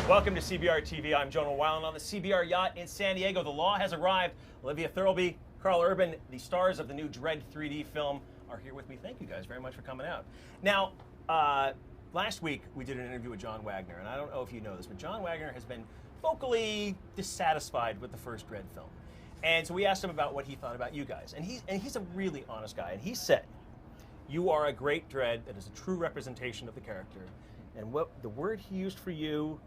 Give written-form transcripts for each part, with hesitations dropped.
Welcome to CBR TV. I'm Jonah Weiland on the CBR yacht in San Diego. The law has arrived. Olivia, Karl Urban, the stars of the new DREDD 3D film, are here with me. Thank you guys very much for coming out. Now, last week we did an interview with John Wagner, and I don't know if you know this, but John Wagner has been vocally dissatisfied with the first DREDD film. And so we asked him about what he thought about you guys. And he's a really honest guy. And he said, you are a great DREDD that is a true representation of the character. And what the word he used for you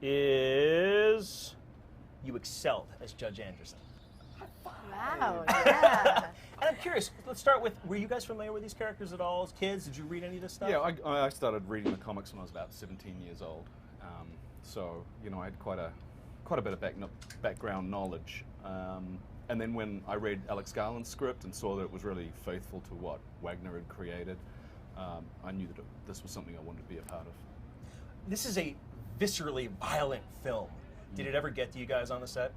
is you excelled as Judge Anderson. Wow, yeah. And I'm curious, let's start with, were you guys familiar with these characters at all as kids? Did you read any of this stuff? Yeah, I started reading the comics when I was about 17 years old. So, you know, I had quite a bit of background knowledge. And then when I read Alex Garland's script and saw that it was really faithful to what Wagner had created, I knew that this was something I wanted to be a part of. This is a viscerally violent film. Did it ever get to you guys on the set?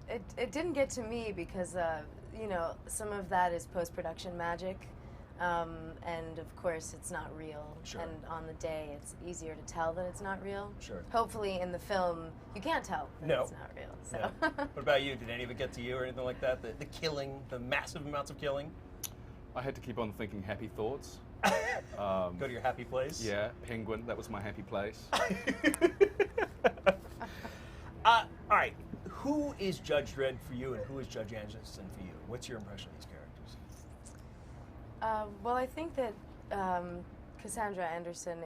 It didn't get to me because, you know, some of that is post-production magic. And of course, it's not real. Sure. And on the day, it's easier to tell that it's not real. Sure. Hopefully, in the film, you can't tell that No. it's not real. So. No. What about you? Did any of it get to you or anything like that? The killing, the massive amounts of killing? I had to keep on thinking happy thoughts. Go to your happy place? Yeah, Penguin, that was my happy place. All right, who is Judge DREDD for you and who is Judge Anderson for you? What's your impression of these characters? Well, I think that Cassandra Anderson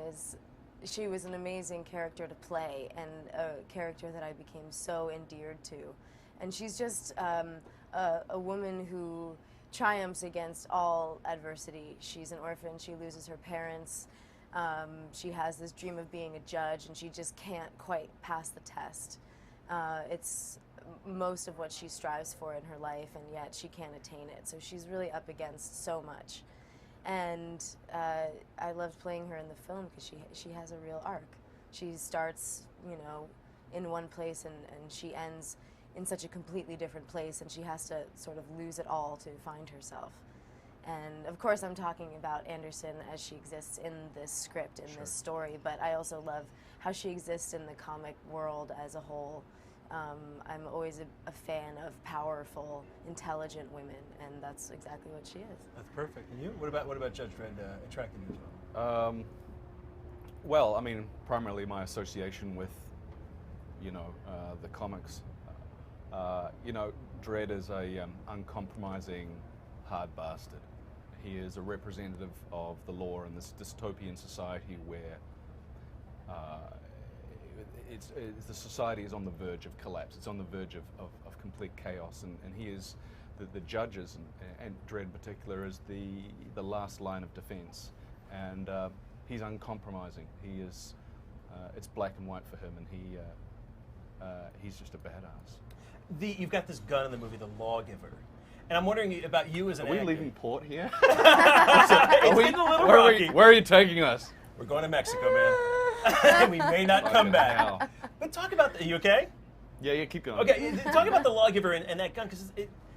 she was an amazing character to play and a character that I became so endeared to. And she's just a woman who triumphs against all adversity. She's an orphan, she loses her parents, she has this dream of being a judge and she just can't quite pass the test. It's most of what she strives for in her life and yet she can't attain it. So she's really up against so much. And I loved playing her in the film because she has a real arc. She starts, you know, in one place and she ends in such a completely different place, and she has to sort of lose it all to find herself. And of course I'm talking about Anderson as she exists in this script, in this story, but I also love how she exists in the comic world as a whole. I'm always a fan of powerful, intelligent women, and that's exactly what she is. That's perfect. And you? What about Judge DREDD attracted you as well? Well, I mean, primarily my association with, you know, the comics. You know, DREDD is a uncompromising hard bastard. He is a representative of the law in this dystopian society where the society is on the verge of collapse. It's on the verge of complete chaos, and he is the judges and DREDD in particular is the last line of defense, and he's uncompromising. He is it's black and white for him, and he's just a badass. You've got this gun in the movie, The Lawgiver. And I'm wondering about you as an actor. Are we leaving port here? It's getting a little rocky. Where are you taking us? We're going to Mexico, man. We may not come back. Hell. But talk about, are you okay? Yeah, keep going. Okay, talk about The Lawgiver and that gun, because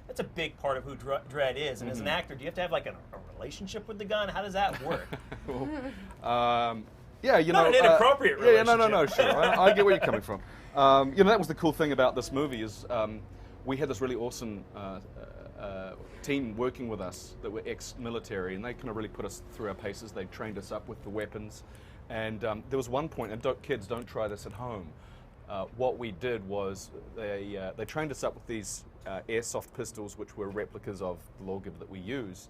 that's a big part of who DREDD is. And as an actor, do you have to have like a relationship with the gun? How does that work? Yeah, you know, not an inappropriate relationship. Yeah, no, sure. I get where you're coming from. You know, that was the cool thing about this movie is we had this really awesome team working with us that were ex-military, and they kind of really put us through our paces. They trained us up with the weapons, and there was one point, and kids, don't try this at home. What we did was they trained us up with these airsoft pistols, which were replicas of the Lawgiver that we use.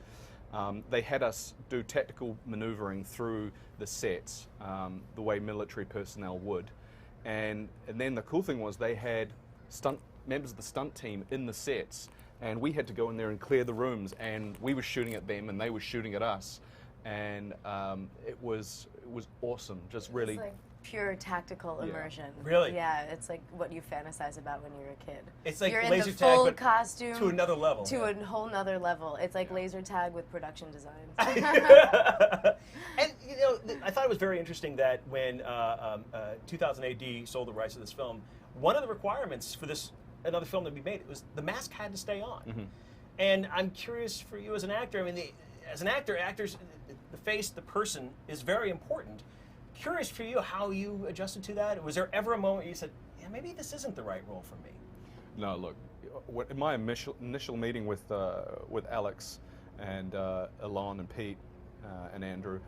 They had us do tactical maneuvering through the sets the way military personnel would. And then the cool thing was they had members of the stunt team in the sets, and we had to go in there and clear the rooms, and we were shooting at them and they were shooting at us. And it was awesome, just really. It's like pure tactical immersion. Really? Yeah, it's like what you fantasize about when you're a kid. It's like you're in laser the tag, full but costume to another level. To a whole nother level. It's like laser tag with production designs. And you know, I thought it was very interesting that when 2000 AD sold the rights to this film, one of the requirements for another film to be made, the mask had to stay on. Mm-hmm. And I'm curious for you as an actor. I mean, as an actor, actors, the face, the person is very important. curious for you how you adjusted to that. Was there ever a moment you said, yeah, maybe this isn't the right role for me? No, look, in my initial meeting with Alex and Alon and Pete and Andrew,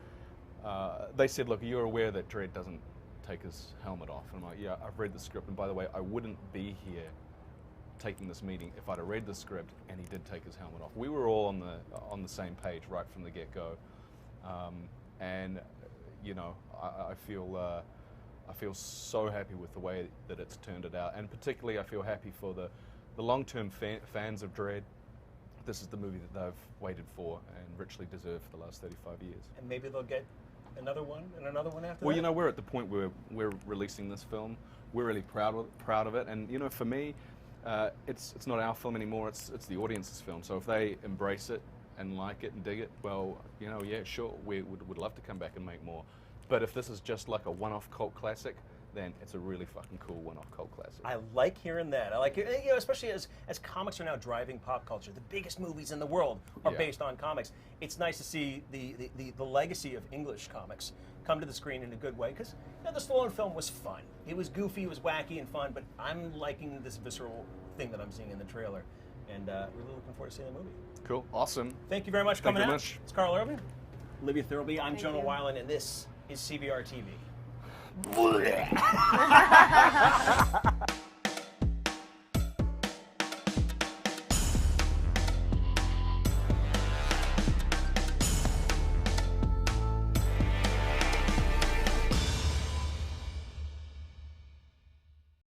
they said, look, you're aware that Dredd doesn't take his helmet off. And I'm like, yeah, I've read the script, and by the way, I wouldn't be here taking this meeting if I'd have read the script and he did take his helmet off. We were all on the same page right from the get-go, and you know, I feel so happy with the way that it's turned it out, and particularly I feel happy for the long-term fans of Dredd. This is the movie that they've waited for and richly deserved for the last 35 years. And maybe they'll get another one and another one after that? Well, you know, we're at the point where we're releasing this film. We're really proud of it, and you know, for me, it's not our film anymore. It's the audience's film. So if they embrace it and like it and dig it, well, you know, yeah, sure, we would love to come back and make more. But if this is just like a one-off cult classic, then it's a really fucking cool one-off cult classic. I like hearing that. I like it, you know, especially as comics are now driving pop culture. The biggest movies in the world are based on comics. It's nice to see the legacy of English comics come to the screen in a good way, because you know, the Stallone film was fun. It was goofy, it was wacky and fun, but I'm liking this visceral thing that I'm seeing in the trailer, and really looking forward to seeing the movie. Cool, awesome. Thank you very much for coming out. Thank you very much. It's Karl Urban, Olivia Thirlby. I'm Thank Jonah you. Weiland, and this is CBR TV.